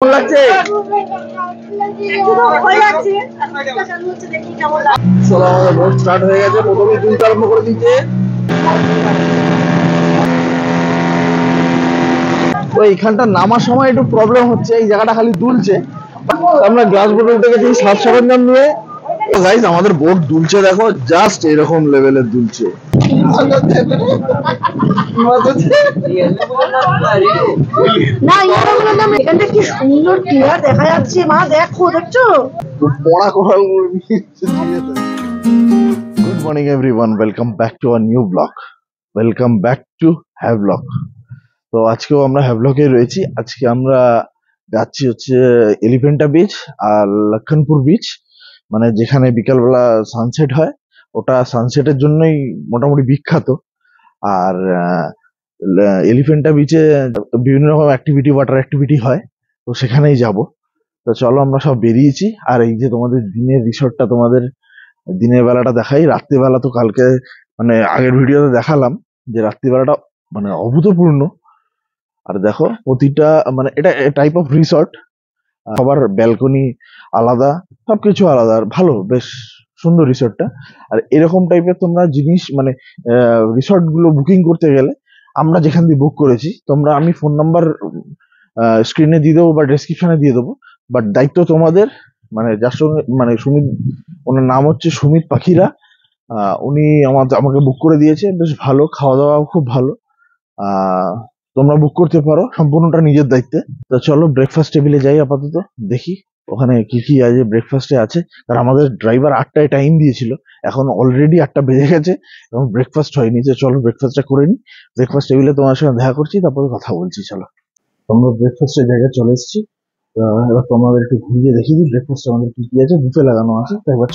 কেমন লাগছে? আমাদের বোট স্টার্ট হয়ে গেছে। প্রথমেই দুলতে আরম্ভ করে দিচ্ছে। তো এইখানটা নামার সময় একটু প্রবলেম হচ্ছে, এই জায়গাটা খালি দুলছে। আমরা গ্লাস বোটে উঠে গেছি সাজ সরঞ্জাম নিয়ে। গাইস আমাদের বোট দুলছে, দেখো জাস্ট এরকম লেভেলের দুলছে। এখানটা কি সুন্দর ক্লিয়ার দেখা যাচ্ছে, মা দেখো, দেখছো? Good morning everyone, welcome back to our new blog. Welcome back to Havelock. তো আজকেও আমরা হ্যাভলগে রয়েছি। আজকে আমরা যাচ্ছি হচ্ছে এলিফেন্টা বিচ আর লক্ষণপুর বিচ, মানে যেখানে বিকালবেলা সানসেট হয়। ওটা সানসেটের জন্যই মোটামুটি বিখ্যাত। আর এলিফেন্টা বিচে বিভিন্ন রকম অ্যাক্টিভিটি, ওয়াটার অ্যাক্টিভিটি হয়, তো সেখানেই যাব। তো চলো, আমরা সব বেরিয়েছি। আর এই যে তোমাদের দিনের রিসর্টটা, তোমাদের দিনের বেলাটা দেখাই। রাত্রিবেলা তো কালকে মানে আগের ভিডিওতে দেখালাম যে রাত্রিবেলাটা মানে অভূতপূর্ণ। আর দেখো প্রতিটা মানে এটা টাইপ অফ রিসর্ট, সবার ব্যালকনি আলাদা, সবকিছু আলাদা। আর ভালো, বেশ সুন্দর রিসর্টটা। আর এরকম টাইপের তোমরা জিনিস মানে রিসর্ট গুলো বুকিং করতে গেলে আমরা যেখান দিয়ে বুক করেছি, আমি ফোন নাম্বার স্ক্রিনে দিয়ে দেবো বা ডেসক্রিপশনে দিয়ে দেবো। বাট দায়িত্ব তোমাদের। মানে যার সঙ্গে মানে সুমিত, ওনার নাম হচ্ছে সুমিত পাখিরা। উনি আমাকে বুক করে দিয়েছে। বেশ ভালো, খাওয়া দাওয়াও খুব ভালো। তোমরা বুক করতে পারো, সম্পূর্ণটা নিজের দায়িত্বে। তো চলো ব্রেকফাস্ট টেবিলে যাই আপাতত, দেখি ওখানে কি কি আছে ব্রেকফাস্টে আছে। কারণ আমাদের ড্রাইভার 8টায় টাইম দিয়েছিল, এখন অলরেডি 8টা বেজে গেছে এবং ব্রেকফাস্ট হয়নি। তো চলো ব্রেকফাস্টটা করে নিই। ব্রেকফাস্ট টেবিলে তোমার সঙ্গে দেখা করছি, তারপরে কথা বলছি। চলো, আমরা ব্রেকফাস্টের জায়গায় চলে এসেছি। এবার তোমাদের একটু ঘুরিয়ে দেখিয়ে দিই ব্রেকফাস্ট আমাদের কি কি আছে। বুফে লাগানো আছে, তো এবার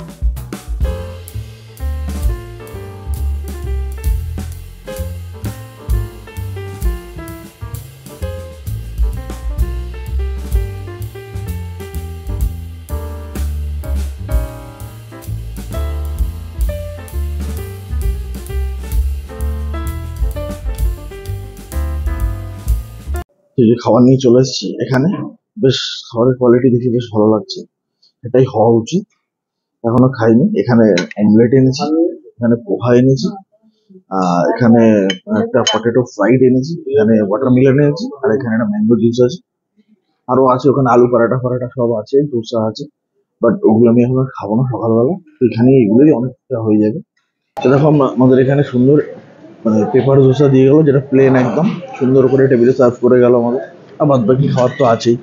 যে খাবার নিয়ে চলে এসেছি এখানে। বেশ খাবারের কোয়ালিটি দেখে বেশ ভালো লাগছে, এটাই হওয়া উচিত। এখনো খাইনি। এখানে অমলেট এনেছি, এখানে পোহা এনেছি, এখানে একটা পটেটো ফ্রাইড এনেছি, এখানে ওয়াটারমেলন এনেছি, আর এখানে একটা ম্যাঙ্গো জুস আছে। আরো আছে ওখানে আলু পরাঠা ফরাঠা সব আছে, দোসা আছে। বাট ওগুলো আমি এখন আর খাবো না সকালবেলা। তো এখানে এগুলোই অনেকটা হয়ে যাবে। তো দেখো আমাদের এখানে সুন্দর মানে পেপার দোসা দিয়ে গেলো, যেটা প্লেন একদম সুন্দর করে টেবিলে সার্ভ করে গেল আমাদের। আর বাদ বাকি খাবার তো আছেই।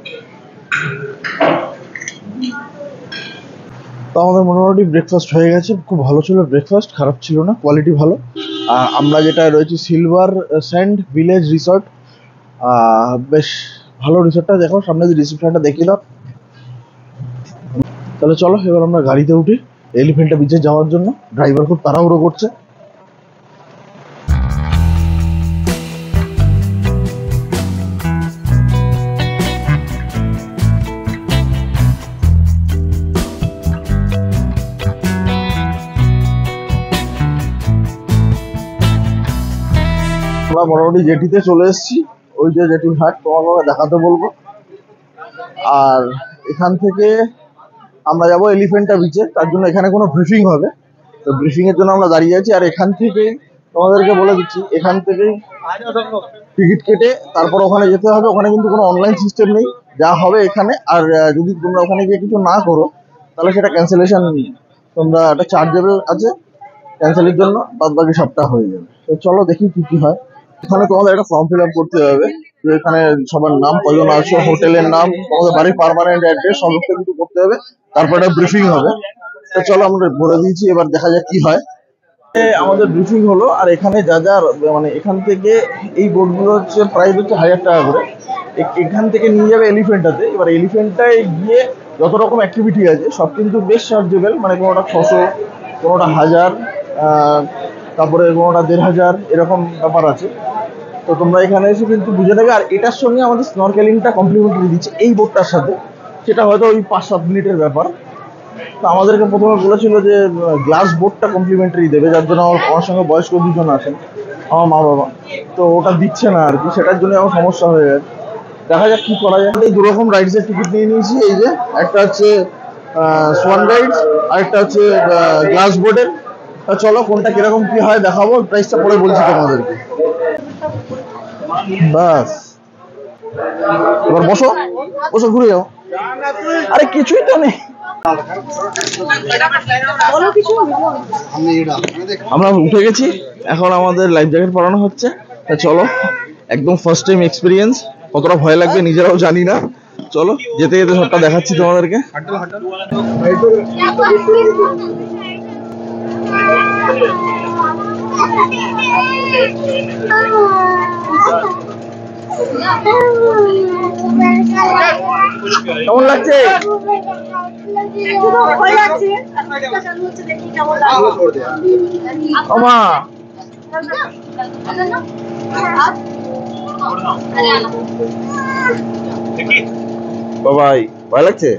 তো আমাদের মোটামুটি ব্রেকফাস্ট হয়ে গেছে। খুব ভালো ছিল ব্রেকফাস্ট, খারাপ ছিল না, কোয়ালিটি ভালো। আর আমরা যেটা রয়েছি সিলভার স্যান্ড ভিলেজ রিসর্ট, বেশ ভালো রিসর্টটা। দেখো সামনে যে রিসেপশনটা দেখিয়ে দাও। তাহলে চলো এবার আমরা গাড়িতে উঠি এলিফেন্টা বিচে যাওয়ার জন্য। ড্রাইভার খুব তাড়াহুড়ো করছে। আমরা মোটামুটি জেটিতে চলে এসেছি। ওই যে জেটি ঘাট তোমাকে দেখাতে বলবো। আর এখান থেকে আমরা যাবো এলিফেন্টা বিচে, তার জন্য এখানে কোনো ব্রিফিং হবে। তো ব্রিফিং এর জন্য আমরা দাঁড়িয়ে আছি। আর এখান থেকেই তোমাদেরকে বলে দিচ্ছি, এখান থেকেই টিকিট কেটে তারপর ওখানে যেতে হবে। ওখানে কিন্তু কোনো অনলাইন সিস্টেম নেই, যা হবে এখানে। আর যদি তোমরা ওখানে গিয়ে কিছু না করো, তাহলে সেটা ক্যান্সেলেশন, তোমরা একটা চার্জেবল আছে ক্যান্সেলের জন্য, বাদ বাকি সবটা হয়ে যাবে। তো চলো দেখি কি কি হয়। এখানে তোমাদের একটা ফর্ম ফিল আপ করতে হবে, যে এখানে সবার নাম, কজন আছো, হোটেলের নাম, তোমাদের বাড়ির পার্মানেন্ট অ্যাড্রেস, সমস্ত কিছু করতে হবে। তারপর একটা ব্রিফিং হবে। তো চলো আমরা বলে দিয়েছি, এবার দেখা যাক কি হয়। আমাদের ব্রিফিং হলো। আর এখানে যা যা মানে এখান থেকে এই বোটগুলো হচ্ছে প্রাইস হচ্ছে 1000 টাকা করে। এখান থেকে নিয়ে যাবে এলিফেন্টাতে। এবার এলিফেন্টায় গিয়ে যত রকম অ্যাক্টিভিটি আছে সব কিন্তু বেশ চার্জেবল, মানে কোনোটা 600, কোনোটা 1000, তারপরে কোনোটা 1500, এরকম ব্যাপার আছে। তো তোমরা এখানে এসে কিন্তু বুঝে নেবে। আর এটার সঙ্গে আমাদের স্নরকেলিংটা কমপ্লিমেন্টারি দিচ্ছে এই বোটটার সাথে। সেটা হয়তো ওই 5-7 মিনিটের ব্যাপার। তো আমাদেরকে প্রথমে বলেছিল যে গ্লাস বোটটা কমপ্লিমেন্টারি দেবে, যার জন্য আমার সঙ্গে বয়স্ক দুজন আছেন, আমার মা বাবা। তো ওটা দিচ্ছে না আর কি, সেটার জন্য আমার সমস্যা হয়ে গেছে। দেখা যাক কি করা যায়। এই দুরকম রাইডস এর টিকিট নিয়ে নিয়েছি। এই যে একটা হচ্ছে সোয়ান রাইডস আর একটা হচ্ছে গ্লাস বোর্ডের। চলো কোনটা কিরকম কি হয় দেখাবো, প্রাইসটা পরে বলছি তোমাদেরকে। বাস এবার বসো বসো, ঘুরে যাও। আরে কিছুই তো নেই। আমরা উঠে গেছি, এখন আমাদের লাইফ জ্যাকেট পরানো হচ্ছে। চলো, একদম ফার্স্ট টাইম এক্সপিরিয়েন্স, কতটা ভয় লাগবে নিজেরাও জানি না। চলো যেতে যেতে সবটা দেখাচ্ছি তোমাদেরকে। কেমন লাগছে? বাবাই ভয় লাগছে?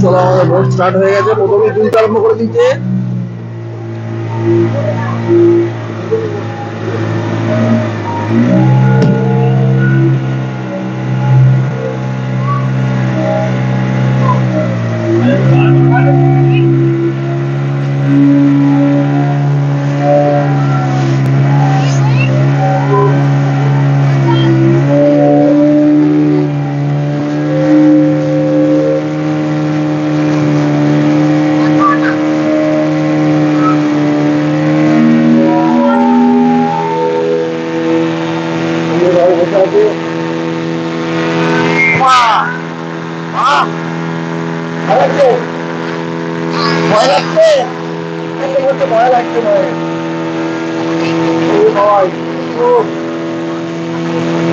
চলো আমাদের বোট স্টার্ট হয়ে গেছে। প্রথমে দুলতে আরম্ভ করে দিচ্ছে।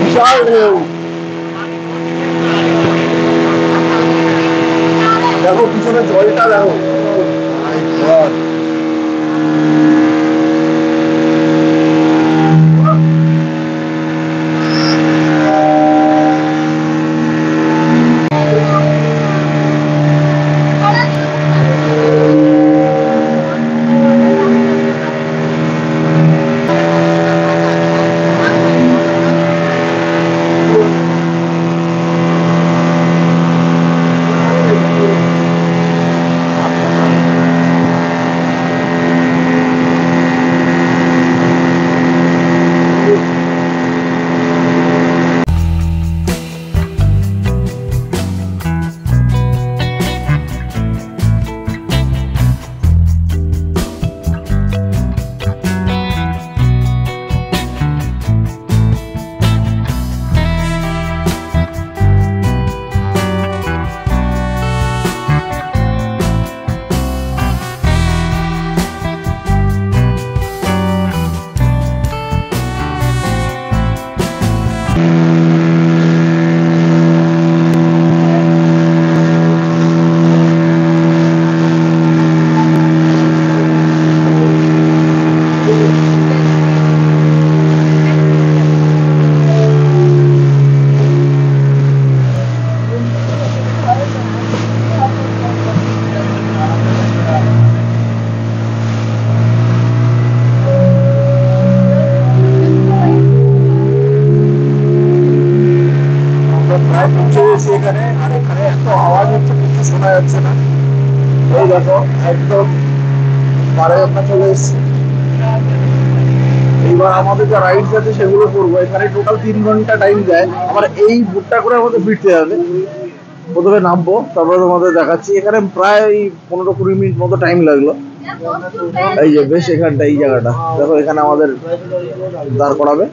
বিশাল ঢেউ, দেখো পিছনে জলটা দেখো। এখানে আর এখানে এত আওয়াজ হচ্ছে, কিছু শোনা যাচ্ছে না। এই দেখো একদম পাড়ে আমরা চলে এসেছি। এইবার আমাদের যে রাইডস আছে সেগুলো করবো। এখানে টোটাল 3 ঘন্টা টাইম দেয়। আবার এই বুটটা করে আমাদের ফিরতে হবে। প্রথমে নামবো, তারপরে তোমাদের দেখাচ্ছি। এখানে প্রায় 15-20 মিনিট মতো টাইম লাগলো। এই যে বেশ এখানটা, এই জায়গাটা দেখো, এখানে আমাদের দাঁড় করাবে।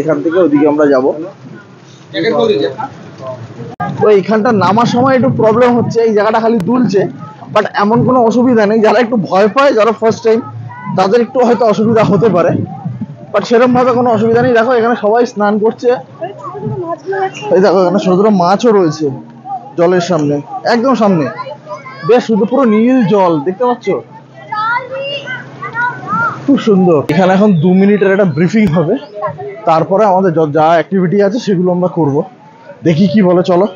এখান থেকে ওইদিকে আমরা যাবো। তো এইখানটা নামার সময় একটু প্রবলেম হচ্ছে, এই জায়গাটা খালি দুলছে, বাট এমন কোনো অসুবিধা নেই। যারা একটু ভয় পায়, যারা ফার্স্ট টাইম, তাদের একটু হয়তো অসুবিধা হতে পারে, বাট সেরকম ভাবে কোনো অসুবিধা নেই। দেখো এখানে সবাই স্নান করছে। এই দেখো এখানে ছোট ছোট মাছও রয়েছে জলের সামনে, একদম সামনে, বেশ শুধু পুরো নীল জল দেখতে পাচ্ছ, খুব সুন্দর। এখানে এখন 2 মিনিটের একটা ব্রিফিং হবে, তারপরে আমাদের যা অ্যাক্টিভিটি আছে সেগুলো আমরা করব। দেখি কি বলে, চলো।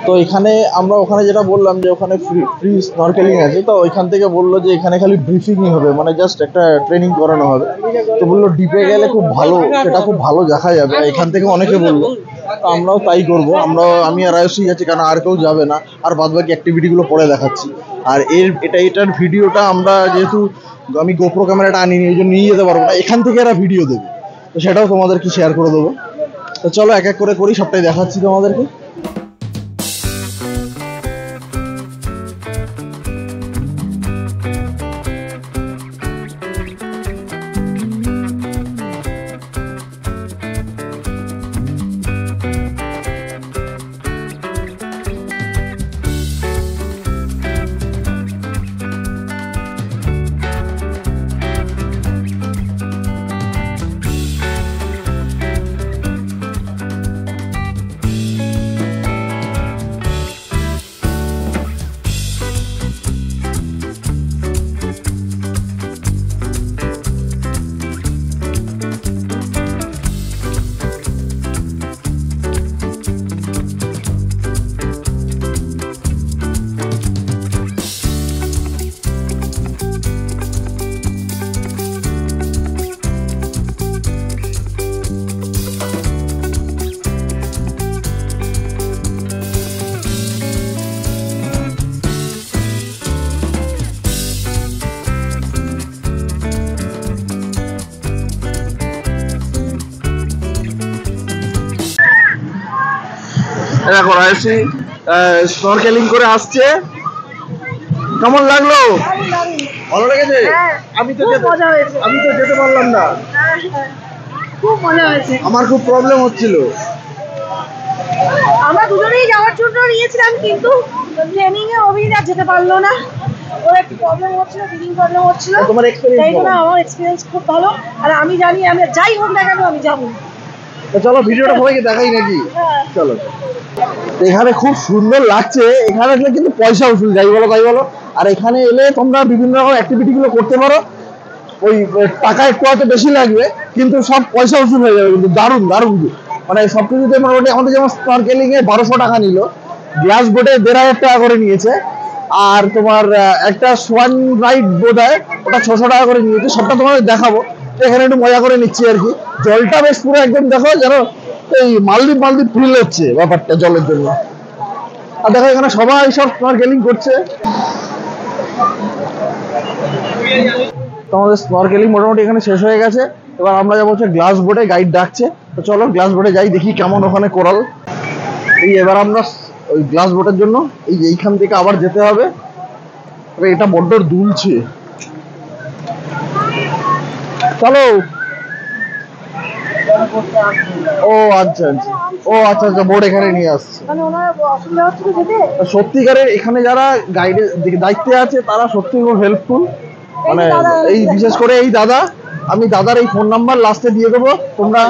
তো এখানে আমরা ওখানে যেটা বললাম যে ওখানে ফ্রি স্নরকেলিং আছে, তো ওইখান থেকে বললো যে এখানে খালি ব্রিফিংই হবে, মানে জাস্ট একটা ট্রেনিং করানো হবে। তো বললো ডিপে গেলে খুব ভালো, সেটা খুব ভালো দেখা যাবে, এখান থেকে অনেকে বললো। তো আমরাও তাই করবো, আমি আর আয়ুষই যাচ্ছি, কারণ আর কেউ যাবে না। আর বাদ বাকি অ্যাক্টিভিটিগুলো পরে দেখাচ্ছি। আর এটার ভিডিওটা আমরা যেহেতু আমি গোপ্রো ক্যামেরাটা আনিনি, এই জন্য নিয়ে যেতে পারবো না, এখান থেকে এরা ভিডিও দেবে, তো সেটাও তোমাদেরকে শেয়ার করে দেবো। তো চলো এক এক করে করি, সবটাই দেখাচ্ছি তোমাদেরকে। দেখো রায়সি স্নরকেলিং করে আসছে, কেমন লাগলো? ভালো লেগেছে? আমি তো যেতে পারলাম না, খুব মজা হয়েছে। আমার খুব প্রবলেম হচ্ছিল। আমরা দুজনেই যাওয়ার জন্য নিয়েছিলাম, কিন্তু ট্রেনিং এ অভিজিৎ আর যেতে পারলো না, ওর একটু প্রবলেম হচ্ছিল, ব্রিদিং প্রবলেম হচ্ছিল। তোমার এক্সপেরিয়েন্স? তাই জন্য আমার এক্সপিরিয়েন্স খুব ভালো, আর আমি জানি আমি যাই হোক না কেন আমি যাবো। তো চলো ভিডিওটা সবাইকে দেখাই নাকি? চলো। এখানে খুব সুন্দর লাগছে, এখানে আসলে কিন্তু পয়সা উসুল, যাই বলো তাই বলো। আর এখানে এলে তোমরা বিভিন্ন রকম অ্যাক্টিভিটি গুলো করতে পারো, ওই টাকা একটু হয়তো বেশি লাগবে, কিন্তু সব পয়সা উসুল হয়ে যাবে, কিন্তু দারুণ দারুণ। মানে সবকিছুতে মোটামুটি আমাদের যেমন স্নরকেলিং এ 1200 টাকা নিল, গ্লাস বোটে 1500 টাকা করে নিয়েছে, আর তোমার একটা সোয়ান রাইড বোধ হয় ওটা 600 টাকা করে নিয়েছে। সবটা তোমাদের দেখাবো, এখানে একটু মজা করে নিচ্ছি আর কি। জলটা বেশ পুরো একদম দেখো যেন এই মালদ্বীপ ফিল হচ্ছে ব্যাপারটা জলের জন্য। আর দেখো এখানে সবাই সব স্নরকেলিং করছে। তো আমাদের স্নরকেলিং মোটামুটি এখানে শেষ হয়ে গেছে। এবার আমরা যাবো হচ্ছে গ্লাস বোটে, গাইড ডাকছে। তো চলো গ্লাস বোটে যাই, দেখি কেমন ওখানে কোরাল। এবার আমরা ওই গ্লাস বোটের জন্য এইখান থেকে আবার যেতে হবে। এটা বড্ড দুলছে, চলো। ও আচ্ছা বোর্ড এখানে নিয়ে আসছে। সত্যিকারের এখানে যারা গাইডের দায়িত্বে আছে তারা সত্যি খুব হেল্পফুল, মানে এই বিশেষ করে এই দাদা। আমি দাদার এই ফোন নাম্বার লাস্টে দিয়ে দেবো, তোমরা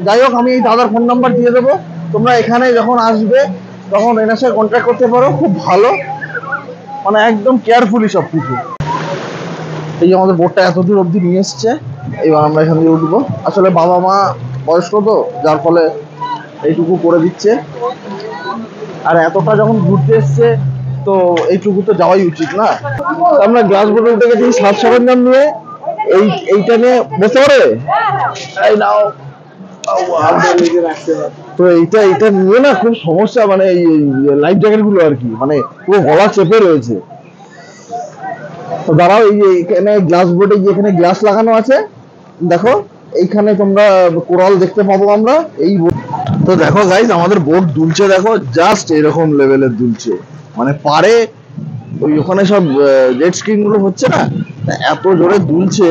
যাই হোক আমি এই দাদার ফোন নাম্বার দিয়ে দেবো, তোমরা এখানে যখন আসবে তখন এনার সাথে কন্ট্যাক্ট করতে পারো। খুব ভালো, মানে একদম কেয়ারফুলি সবকিছু। এই যে আমাদের বোটটা এত দূর অব্দি নিয়ে এসছে, এবার আমরা এখান দিয়ে উঠবো। আসলে বাবা মা বয়স্ক তো, যার ফলে এইটুকু করে দিচ্ছে। আর এতটা যখন ঘুরতে এসছে তো এইটুকু তো যাওয়াই উচিত না। আমরা গ্লাস বোটে উঠে গেছি সাজ সরঞ্জাম নিয়ে, এইটা নিয়ে বসতে পারে। এই নাও। তো এইটা নিয়ে না খুব সমস্যা, মানে এই লাইফ জ্যাকেট গুলো আর কি, মানে পুরো গলা চেপে রয়েছে। তো দাঁড়াও, এই যে এখানে গ্লাস বোর্ডে যে এখানে গ্লাস লাগানো আছে, দেখো এইখানে তোমরা কোরাল দেখতে পাবো আমরা। তো দেখো গাইস, আমাদের বোট দুলছে, দেখো জাস্ট এরকম লেভেলের দুলছে, মানে পারে ওই ওখানে সব জেট স্কিং গুলো হচ্ছে না, এত জোরে দুলছে।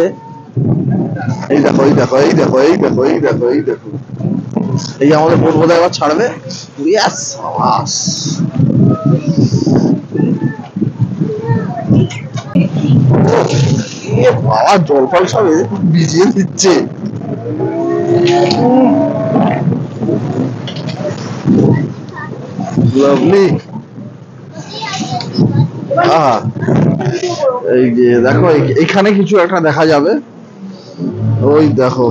এই দেখো এই দেখো এই দেখো এই দেখো এই দেখো এই দেখো, এই যে আমাদের বোট বোধহয় এবার ছাড়বে। ইয়েস, সাবাস। বাবা জল ফল সব ভিজিয়ে দিচ্ছে। লাভলি। এই যে দেখো এখানে কিছু একটা দেখা যাবে, ওই দেখো।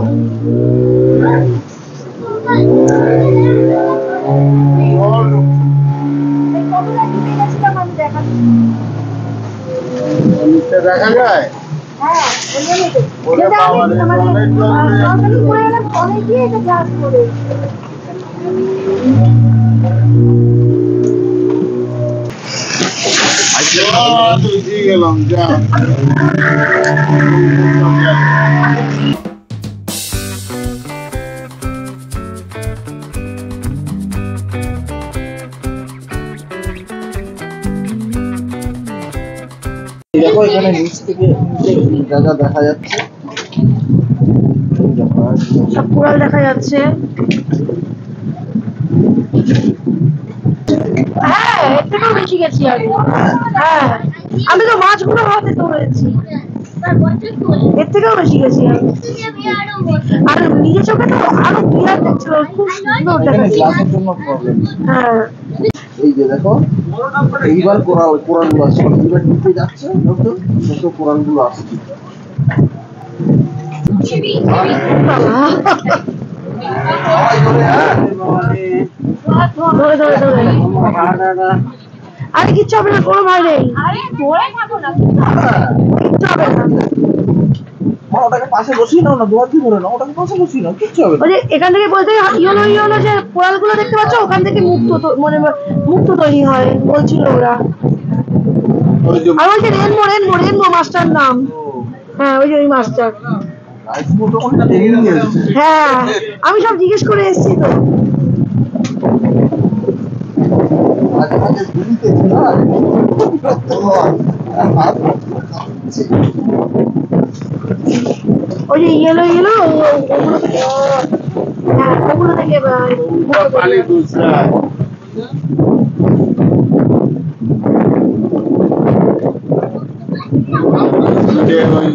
দেখা যায় হ্যাঁ ওই জন্যই তো। ওরে যেটা আমি বাবা রে, মানে অনেক জল রে। সরকারি করে গেলাম অনেক গিয়ে এটা গ্লাস করে তুই গেলাম যা দেখো এখানে নিচ থেকে যা যা দেখা যাচ্ছে, সব কোরাল দেখা যাচ্ছে। হ্যাঁ এর থেকেও বেশি গেছি আমি। হ্যাঁ আমি তো মাছগুলো হাতে ধরেছি, এর থেকেও বেশি গেছি আমি। আর নিজের চোখে তো আরো ক্লিয়ার দেখছিল, খুব সুন্দর এখানে দেখাচ্ছে। গ্লাসের জন্য প্রবলেম। হ্যাঁ এই যে দেখো এইবার কোরাল গুলো আসছে, মানে এইবার নিচে যাচ্ছে যত তত কোরাল গুলো আসছে। ধরে ধরে ধরে আরে কিচ্ছু হবে না, কোনো ভয় নেই, কিচ্ছু হবে না। ওটাকে পাশে বসিয়ে নাও না, দোয়ার দিয়ে ধরে নাও, ওটাকে পাশে বসিয়ে নাও, কিচ্ছু হবে না। ওই যে এখান থেকে বলতে ইয়েলো ইয়েলো যে কোরাল গুলো দেখতে পাচ্ছ, ওখান থেকে মানে মুক্ত তৈরি হয় বলছিল ওরা। ওই যে আর ওই যে রেনবো রেনবো রেনবো মাছটার নাম। হ্যাঁ ওই যে ওই মাছটা। রাইস মোটামুটি ট্রেনিং এসেছে। হ্যাঁ আমি সব জিজ্ঞেস করে এসেছি তো। মাঝে মাঝে ঘুরিতেছে না, ওই যে ইয়েলো ইয়েলো ওগুলো থেকে, হ্যাঁ ওগুলো থেকে পানি দুসরা যে ওই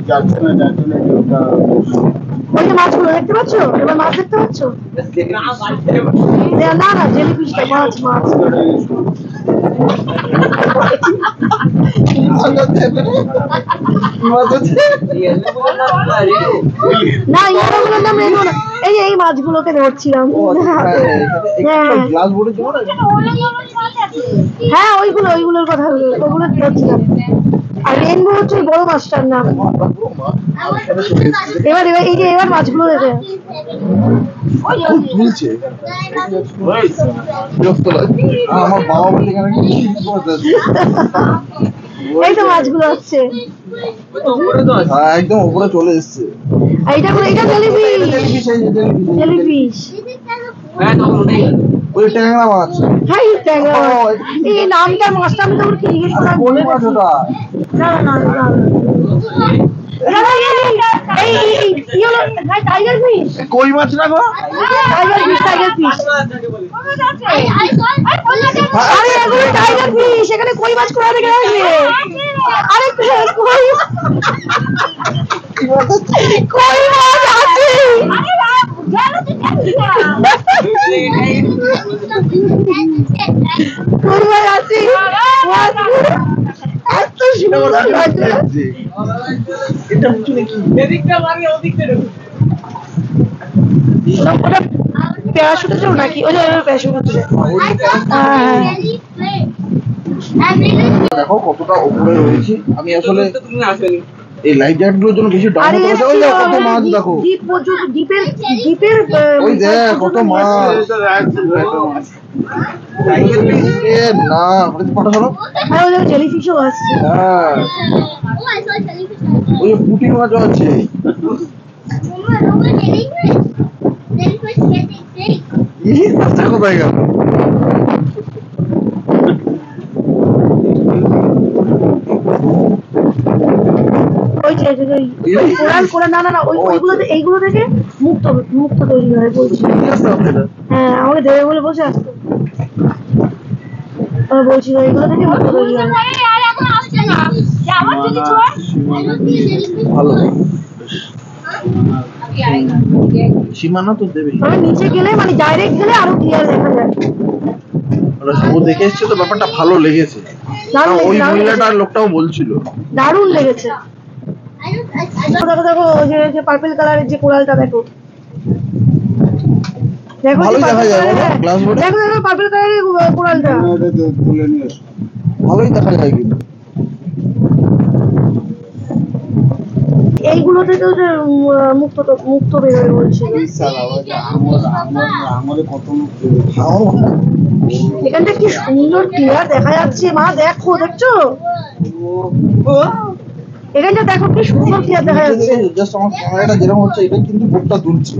যাচ্ছে না যাচ্ছে না ওটা ওই যে মাছগুলো দেখতে পাচ্ছ, এবার মাছ দেখতে পাচ্ছ? না না জেলিফিশটা, মাছ মাছ। না ইয়েলোগুলোর নাম রেনবো না, এই যে এই মাছগুলোকে ধরছিলাম। গ্লাস বোর্ডের জন্য হ্যাঁ ওইগুলো ওইগুলোর কথা ওগুলো ধরছিলাম। আর রেনবো হচ্ছে ওই বড় মাছটার নাম। এবার এবার এই যে এবার মাছগুলো দেখে খুব তুলছে, বিরক্ত লাগছে। আমার বাবা বলে এখানে কি করতেছে? এই তো মাছগুলো হচ্ছে, একদম উপরে চলে এসছে। এইটা করে এটা জেলিফিশ জেলিফিশ, এই যে জেলিফিশ। জেলিফিশ। ওই ট্যাংরা মাছ। হ্যাঁ এই ট্যাংরা মাছ। এই নামটা মাছটা আমি তোর কি জিজ্ঞেস করলাম, কোন মাছ ওটা? না না না না টাইগার ফিশ, কই মাছ না গো? Tiger fish, tiger fish. আরে এগুলো টাইগার ফিশ, এখানে কই মাছ কোথা থেকে আসবে? আরে কই কই মাছ আছে, কই মাছ আছে, এত সুন্দর লাগছে। এটা পিছনে কি? ওটা প্যারাশুট আছে নাকি? ওই যে প্যারাশুট আছে। দেখো কতটা উপরে রয়েছি আমি। আসলে এই লাইফ জ্যাকেট গুলোর জন্য বেশি ডাউন আরে হতে হচ্ছে। ওই দেখো কত মাছ, দেখো দ্বীপ পর্যন্ত, দ্বীপের দ্বীপের ওই দেখ কত মাছ। এ না ওটা তো পাঠা হলো। আর ওই জেলিফিশও আসছে। হ্যাঁ ওই যে পুঁটি মাছও আছে। এই মাছটা কোথায় গেল? ওই যে কোরাল কোরাল, না না না ওইগুলো এইগুলো থেকে মুক্ত মুক্ত তৈরি হয় বলছি। হ্যাঁ আমাকে দেবে বলে বসে আসতো, আমি বলছিল এইগুলো থেকে মুক্ত তৈরি হয়। ভালো সীমানা তো দেবে। মানে নিচে গেলে মানে ডাইরেক্ট গেলে আরো ক্লিয়ার দেখা যায়। ও দেখে এসছে তো ব্যাপারটা ভালো লেগেছে। ওই মহিলাটার লোকটাও বলছিল দারুণ লেগেছে। দেখো দেখো ওই যে পার্পল কালারের যে কোরালটা দেখো, দেখো ভালোই দেখা যায় গ্লাস বোর্ডে। দেখো দেখো পার্পল কালারের কোরালটা তুলে নিয়ে ভালোই দেখা যায় কিন্তু। থেকেও যে মুক্ত মুক্ত বেরোয় বলছিল। বিশাল আওয়াজ, আঙুলে কত মুখ এখানটা কি সুন্দর ক্লিয়ার দেখা যাচ্ছে, মা দেখো, দেখছো এখানটা দেখো কি সুন্দর ক্লিয়ার দেখা যাচ্ছে। জাস্ট আমার ক্যামেরাটা যেরকম হচ্ছে এটা কিন্তু বোটটা দুলছে।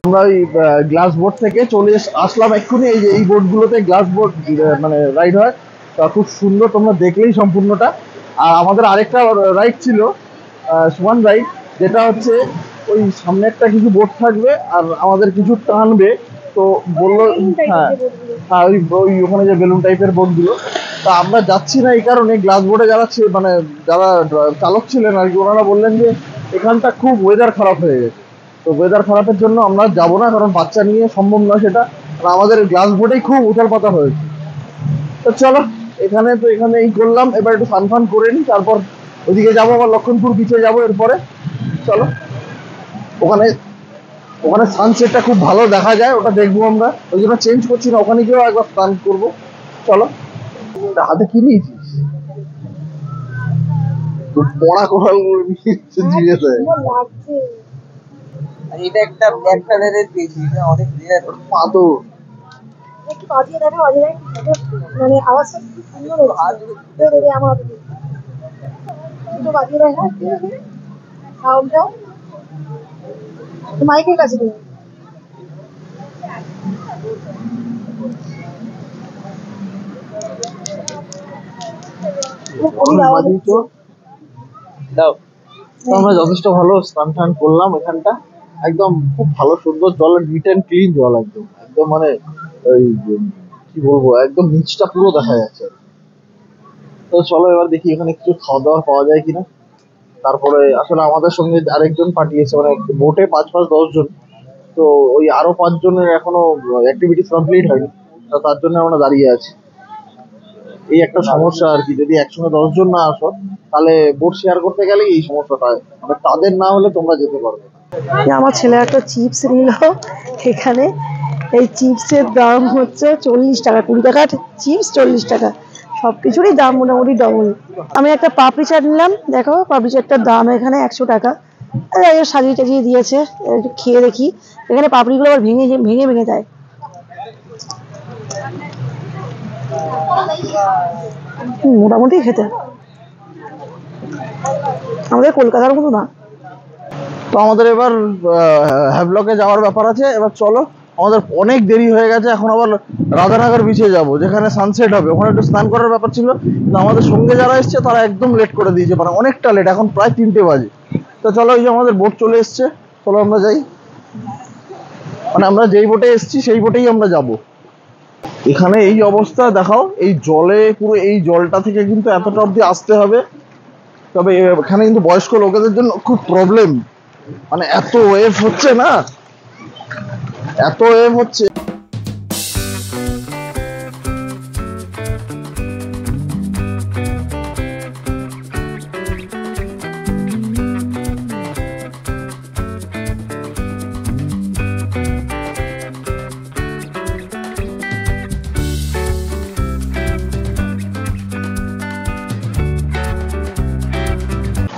আমরা ওই গ্লাস বোট থেকে চলে আসলাম এক্ষুনি। এই যে এই বোটগুলোতে গ্লাস বোট মানে রাইড হয়, তা খুব সুন্দর, তোমরা দেখলেই সম্পূর্ণটা। আর আমাদের আরেকটা রাইড ছিল সমান রাইড, যেটা হচ্ছে ওই সামনে একটা কিছু বোট থাকবে আর আমাদের কিছু টানবে। তো বললো হ্যাঁ হ্যাঁ ওই ওই ওখানে যে বেলুন টাইপের বোটগুলো। তা আমরা যাচ্ছি না এই কারণে, গ্লাস বোটে যারা মানে যারা চালক ছিলেন আর কি, ওনারা বললেন যে এখানটা খুব ওয়েদার খারাপ হয়ে গেছে। তো ওয়েদার খারাপের জন্য আমরা যাবো না, কারণ বাচ্চা নিয়ে সম্ভব নয় সেটা। আর আমাদের গ্লাস বোটেই খুব উথাল পাতা হয়েছে। তো চলো এখানে এই করলাম, এবার একটু ফান ফান করে নিই, তারপর ওইদিকে যাবো, আবার লক্ষণপুর বিচে যাবো এরপরে। চলো ওখানে ওখানে সানসেটটা খুব ভালো দেখা যায়, ওটা দেখবো আমরা, ওই জন্য চেঞ্জ করছি না, ওখানে গিয়েও একবার স্নান করবো। চলো। হাতে কি নিয়েছিস? পড়া করাল জিনিস এটা একটা ব্ল্যাক কালারের পেয়েছি, এটা অনেক রেয়ার। পাতো একটু বাজিয়ে দেখা, বাজিয়ে মানে আওয়াজটা খুব সুন্দর হচ্ছে। আমার একটু বাজিয়ে দেখা সাউন্ডটাও মাইকের কাছে দিই। আমরা যথেষ্ট ভালো স্নান টান করলাম এখানটা, একদম খুব ভালো সুন্দর জল, নিট অ্যান্ড ক্লিন জল, একদম একদম মানে ওই কি বলবো, একদম নিচটা পুরো দেখা যাচ্ছে। তো চলো এবার দেখি এখানে কিছু খাওয়া দাওয়া পাওয়া যায় কিনা। তারপরে আসলে আমাদের সঙ্গে আরেকজন পাঠিয়েছে, মানে বোটে 5-10 জন, তো ওই আরো 5 জনের এখনো অ্যাক্টিভিটিস কমপ্লিট হয়নি, তো তার জন্য আমরা দাঁড়িয়ে আছি। এই একটা সমস্যা আর কি, যদি একসঙ্গে 10 জন না আসো তাহলে বোট শেয়ার করতে গেলেই এই সমস্যাটা হয়, মানে তাদের না হলে তোমরা যেতে পারবে। আমার ছেলে একটা চিপস নিল এখানে। এই চিপসের দাম হচ্ছে 40 টাকা, 20 টাকার চিপস 40 টাকা, সবকিছুরই দাম মোটামুটি ডবল। আমি একটা পাপড়ি চাট নিলাম, দেখো পাপড়ি চাটটার দাম এখানে 100 টাকা। সাজিয়ে টাজিয়ে দিয়েছে, একটু খেয়ে দেখি। এখানে পাপড়িগুলো আবার ভেঙে ভেঙে ভেঙে দেয়। মোটামুটি খেতে, আমাদের কলকাতার মতো না। তো আমাদের এবার হ্যাভলকে যাওয়ার ব্যাপার আছে। এবার চলো, আমাদের অনেক দেরি হয়ে গেছে, এখন আবার রাধানগর বিচে যাব, যেখানে সানসেট হবে। ওখানে একটু স্নান করার ব্যাপার ছিল, কিন্তু আমাদের সঙ্গে যারা এসছে তারা একদম লেট করে দিয়েছে, মানে অনেকটা লেট, এখন প্রায় 3টে বাজে। তো চলো, এই যে আমাদের বোট চলে এসছে, চলো আমরা যাই। মানে আমরা যেই বোটে এসছি সেই বোটেই আমরা যাব। এখানে এই অবস্থা দেখাও, এই জলে পুরো, এই জলটা থেকে কিন্তু এতটা অব্দি আসতে হবে। তবে এখানে কিন্তু বয়স্ক লোকেদের জন্য খুব প্রবলেম, মানে এত ওয়েভ হচ্ছে না, এত ওয়েভ হচ্ছে।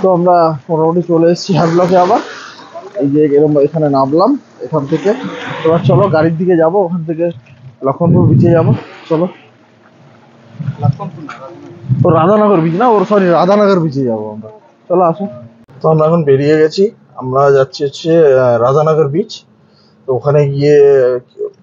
তো আমরা মোটামুটি চলে এসেছি হ্যাভলকে আবার। এই যে এরকম এখানে নামলাম এখান থেকে। এবার চলো গাড়ির দিকে যাব, ওখান থেকে লক্ষণপুর বিচে যাব। চলো, ও রাধানগর বিচ না, ওর সরি রাধানগর বিচে যাবো আমরা। চলো আসো। তো আমরা এখন বেরিয়ে গেছি, আমরা যাচ্ছি হচ্ছে রাধানগর বিচ। তো ওখানে গিয়ে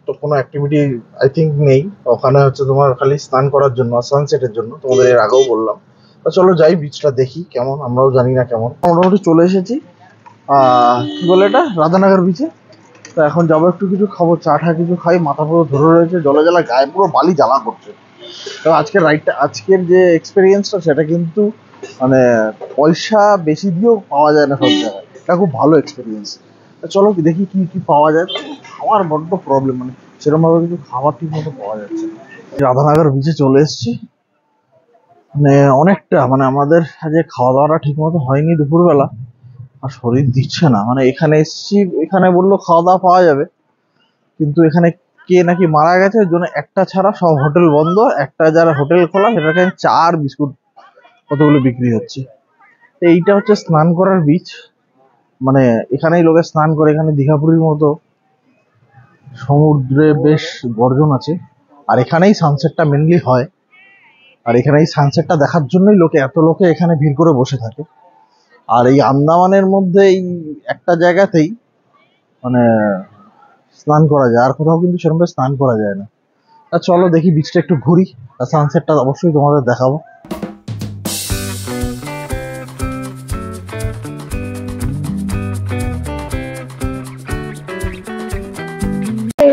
তো কোনো অ্যাক্টিভিটি আই থিঙ্ক নেই, ওখানে হচ্ছে তোমার খালি স্নান করার জন্য আর সানসেটের জন্য, তোমাদের এর আগেও বললাম। তো চলো যাই, বিচটা দেখি কেমন, আমরাও জানি না কেমন। মোটামুটি চলে এসেছি কি বলে এটা, রাধানগর বিচে। তো এখন যাবো একটু কিছু খাবো, চা টা কিছু খাই, মাথা পুরো ধরে রয়েছে, জলে জ্বালা, গায়ে পুরো বালি জ্বালা করছে। তো আজকের রাইডটা, আজকের যে এক্সপিরিয়েন্সটা সেটা কিন্তু মানে পয়সা বেশি দিয়েও পাওয়া যায় না সব জায়গায়, এটা খুব ভালো এক্সপিরিয়েন্স। চলো দেখি কি কি পাওয়া যায়। খাওয়ার বড্ড প্রবলেম, মানে সেরকম ভাবে কিছু খাবার ঠিক মতো পাওয়া যাচ্ছে না। রাধানগর বিচে চলে এসেছি, মানে অনেকটা, মানে আমাদের যে খাওয়া দাওয়াটা ঠিক মতো হয়নি দুপুরবেলা, আর শরীর দিচ্ছে না। মানে এখানে এসেছি, এখানে বললো খাওয়া দাওয়া পাওয়া যাবে, কিন্তু এখানে কে নাকি মারা গেছে, ওই জন্য একটা ছাড়া সব হোটেল বন্ধ। একটা যারা হোটেল খোলা সেটাকে চা আর বিস্কুট কতগুলো বিক্রি হচ্ছে। তো এইটা হচ্ছে স্নান করার বিচ, মানে এখানেই লোকে স্নান করে। এখানে দীঘাপুরীর মতো সমুদ্রে বেশ গর্জন আছে, আর এখানেই সানসেটটা মেনলি হয়। আর এখানে এই সানসেটটা দেখার জন্যই এত লোকে এখানে ভিড় করে বসে থাকে। আর এই আন্দামানের মধ্যে এই একটা জায়গাতেই মানে স্নান করা যায়, আর কোথাও কিন্তু সেরকম স্নান করা যায় না। তা চলো দেখি বিচটা একটু ঘুরি, আর সানসেটটা অবশ্যই তোমাদের দেখাবো।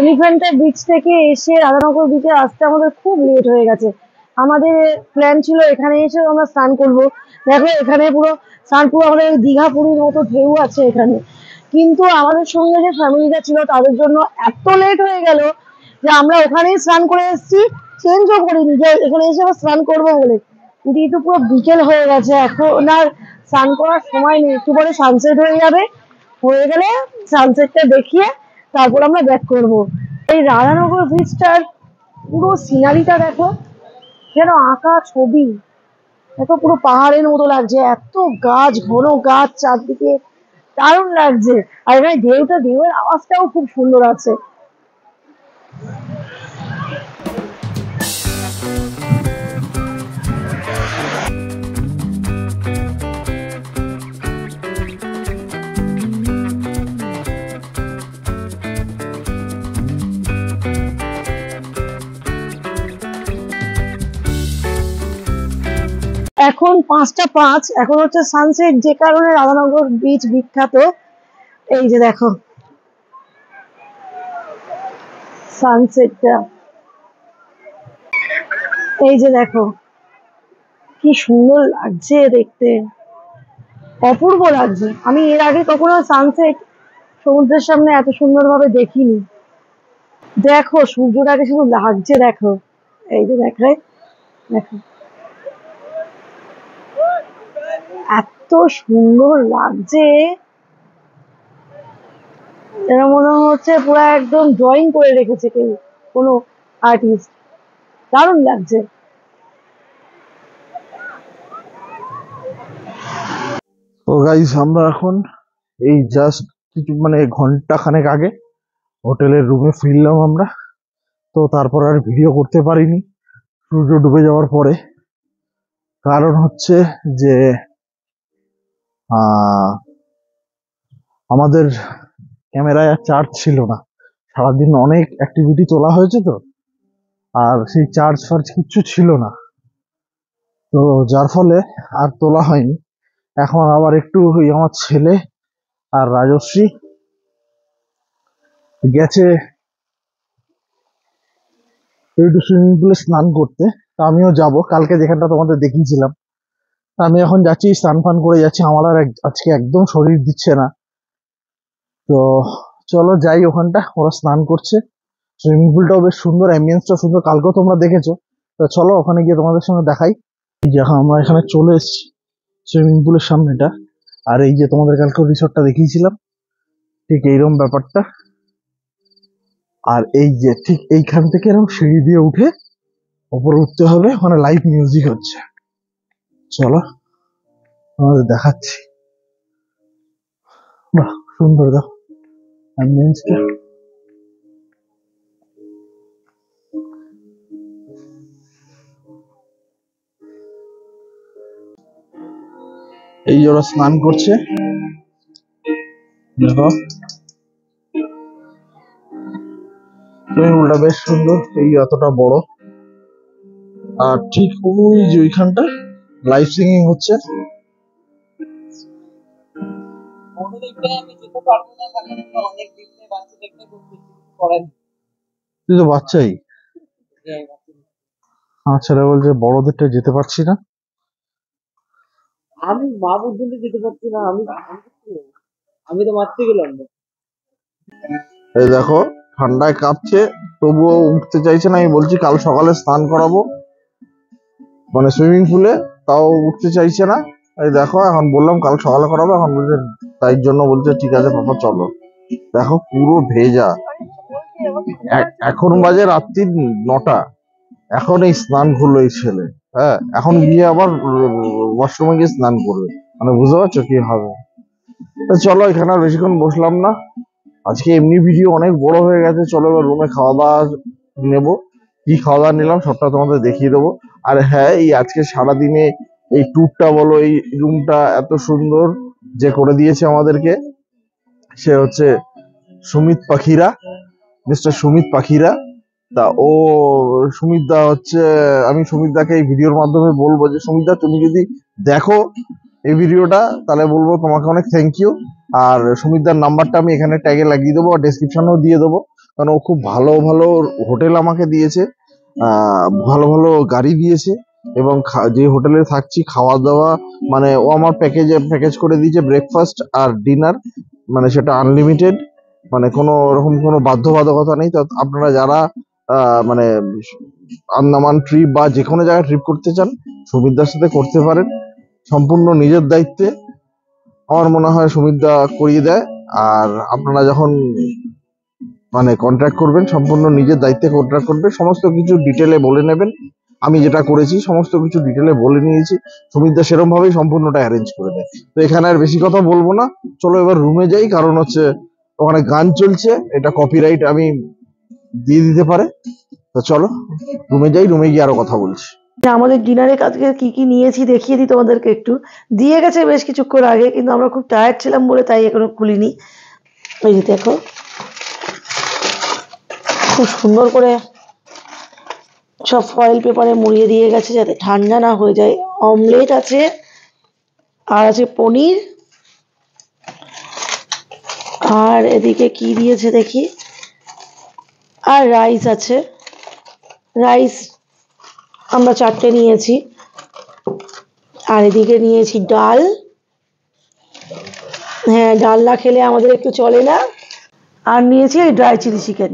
এলিফ্যান্টা বিচ থেকে এসে রাধানগর বিচে আসতে আমাদের খুব লেট হয়ে গেছে। আমাদের প্ল্যান ছিল এখানে এসে আমরা স্নান করবো। দেখো এখানে পুরো স্নান, পুরো আমাদের দীঘা পুরীর মতো ঢেউ আছে এখানে। কিন্তু আমাদের সঙ্গে যে ফ্যামিলিটা ছিল তাদের জন্য এত লেট হয়ে গেল যে আমরা ওখানেই স্নান করে এসেছি, চেঞ্জও করিনি যে এখানে এসে আবার স্নান করবো বলে। কিন্তু পুরো বিকেল হয়ে গেছে, এখন আর স্নান করার সময় নেই। একটু পরে সানসেট হয়ে যাবে, হয়ে গেলে সানসেটটা দেখিয়ে তারপর আমরা ব্যাক করবো। এই রাধানগর ব্রিজটার পুরো সিনারিটা দেখো, যেন আঁকা ছবি। দেখো পুরো পাহাড়ের মতো লাগছে, এত গাছ, ঘন গাছ চারদিকে, দারুণ লাগছে। আর এখানে ঢেউয়ের আওয়াজটাও খুব সুন্দর আছে। এখন 5টা 5, এখন হচ্ছে সানসেট, যে কারণে রাধানগর বিচ বিখ্যাত। এই যে দেখো সানসেটটা, এই যে দেখো কি সুন্দর লাগছে দেখতে, অপূর্ব লাগছে। আমি এর আগে কখনো সানসেট সমুদ্রের সামনে এত সুন্দর ভাবে দেখিনি। দেখো সূর্যটাকে শুধু লাগছে, দেখো এই যে দেখো, দেখো এত সুন্দর লাগছে, যেন মনে হচ্ছে পুরো একদম ড্রয়িং করে রেখেছে কেউ, কোনো আর্টিস্ট। দারুণ লাগছে। তো গাইস, আমরা এখন এই জাস্ট কিছু মানে ঘন্টা খানেক আগে হোটেলের রুমে ফিরলাম আমরা। তো তারপর আর ভিডিও করতে পারিনি সূর্য ডুবে যাওয়ার পরে। কারণ হচ্ছে যে আহ আমাদের ক্যামেরায় আর চার্জ ছিল না, সারাদিন অনেক অ্যাক্টিভিটি তোলা হয়েছে তো, আর সেই চার্জ ফার্জ কিচ্ছু ছিল না। তো যার ফলে আর তোলা হয়নি। এখন আবার একটু ওই আমার ছেলে আর রাজশ্রী গেছে একটু সুইমিং পুলে স্নান করতে। তা আমিও যাব, কালকে যেখানটা তোমাদের দেখিয়েছিলাম। আমি এখন যাচ্ছি, স্নান ফান করে যাচ্ছি, আমার আর আজকে একদম শরীর দিচ্ছে না। তো চলো যাই ওখানটা, ওরা স্নান করছে। সুইমিং পুলটাও বেশ সুন্দর, অ্যাম্বিয়েন্সটা সুন্দর, কালকেও তোমরা দেখেছো। তো চলো ওখানে গিয়ে তোমাদের সঙ্গে দেখাই। এই যে আমরা এখানে চলে এসেছি সুইমিং পুলের সামনেটা। আর এই যে তোমাদের কালকে রিসর্টটা দেখিয়েছিলাম, ঠিক এইরকম ব্যাপারটা। আর এই যে ঠিক এইখান থেকে এরকম সিঁড়ি দিয়ে উঠে ওপরে উঠতে হবে, ওখানে লাইভ মিউজিক হচ্ছে। চলো আমাদের দেখাচ্ছি। বাহ সুন্দর, দেখো অ্যাম্বিয়েন্সটা। এই যে ওরা স্নান করছে, দেখো সুইমিং পুলটা বেশ সুন্দর, এই এতটা বড়। আর ঠিক ওই যে ওইখানটা লাইভ সিঙ্গিং হচ্ছে। বড় দেখতে আমি যেতে পারবো না, কারণ অনেক দেখতে তুই তো বাচ্চাই। আমার ছেলে বলছে বড়দেরটা যেতে পারছি না। আমি মা পর্যন্ত যেতে পারছি না, আমি তো মারতে গেলাম না। এই দেখো ঠান্ডায় কাঁপছে, তবুও উঠতে চাইছে না। আমি বলছি কাল সকালে স্নান করাবো মানে সুইমিং পুলে, তাও উঠতে চাইছে না। এই দেখো এখন বললাম কাল সকালে করাবো, এখন বলছে তাই জন্য বলছে ঠিক আছে পাপা চলো। দেখো পুরো ভেজা। এখন বাজে রাত্রি 9টা, এখন এই স্নান করলো এই ছেলে। হ্যাঁ, এখন গিয়ে আবার ওয়াশরুমে গিয়ে স্নান করবে, মানে বুঝতে পারছো কি হবে। তো চলো এখানে আর বেশিক্ষণ বসলাম না, আজকে এমনি ভিডিও অনেক বড় হয়ে গেছে। চলো এবার রুমে খাওয়া দাওয়া নেবো। কি খাওয়া দাওয়া নিলাম সবটা তোমাদের দেখিয়ে দেবো। আর হ্যাঁ, এই আজকে সারাদিনে এই ট্যুরটা বলো, এই রুমটা এত সুন্দর যে করে দিয়েছে আমাদেরকে, সে হচ্ছে সুমিত পাখিরা, মিস্টার সুমিত পাখিরা। তা ও সুমিত দা হচ্ছে, আমি সুমিত দাকে এই ভিডিওর মাধ্যমে বলবো যে সুমিত দা তুমি যদি দেখো এই ভিডিওটা তাহলে বলবো তোমাকে অনেক থ্যাংক ইউ। আর সুমিত দার নাম্বারটা আমি এখানে ট্যাগে লাগিয়ে দেবো আর ডেসক্রিপশনেও দিয়ে দেবো, কারণ ও খুব ভালো ভালো হোটেল আমাকে দিয়েছে, ভালো ভালো গাড়ি দিয়েছে, এবং যে হোটেলে থাকছি খাওয়া দাওয়া মানে ও আমার প্যাকেজ করে দিয়েছে ব্রেকফাস্ট আর ডিনার, মানে সেটা আনলিমিটেড, মানে কোনো রকম কোনো বাধ্যবাধকতা নেই। তো আপনারা যারা মানে আন্দামান ট্রিপ বা যে কোনো জায়গায় ট্রিপ করতে চান সুমিতদার সাথে করতে পারেন, সম্পূর্ণ নিজের দায়িত্বে। আমার মনে হয় সুমিতদা করিয়ে দেয়। আর আপনারা যখন মানে কন্ট্রাক্ট করবেন সম্পূর্ণ নিজের দায়িত্বে কন্ট্রাক্ট করবেন, সমস্ত কিছু ডিটেলে বলে নেবেন। আমি যেটা করেছি সমস্ত কিছু ডিটেলে বলে নিয়েছি, সুমিতদা সেরকম ভাবেই সম্পূর্ণটা অ্যারেঞ্জ করে দেয়। তো এখানে আর বেশি কথা বলবো না, চলো এবার রুমে যাই, কারণ হচ্ছে ওখানে গান চলছে, এটা কপিরাইট আমি দিয়ে দিতে পারে। তো চলো রুমে যাই, রুমে গিয়ে আরো কথা বলছি। আমাদের ডিনারে আজকে কি কি নিয়েছি দেখিয়ে দিই তোমাদেরকে একটু। দিয়ে গেছে বেশ কিছুক্ষণ আগে, কিন্তু আমরা খুব টায়ার্ড ছিলাম বলে তাই এখনো খুলিনি। এই যে দেখো খুব সুন্দর করে সব ফয়েল পেপারে মুড়িয়ে দিয়ে গেছে যাতে ঠান্ডা না হয়ে যায়। অমলেট আছে, আর আছে পনির, আর এদিকে কি দিয়েছে দেখি, আর রাইস আছে। রাইস আমরা 4টে নিয়েছি। আর এদিকে নিয়েছি ডাল, হ্যাঁ ডাল না খেলে আমাদের একটু চলে না। আর নিয়েছি ড্রাই চিলি চিকেন।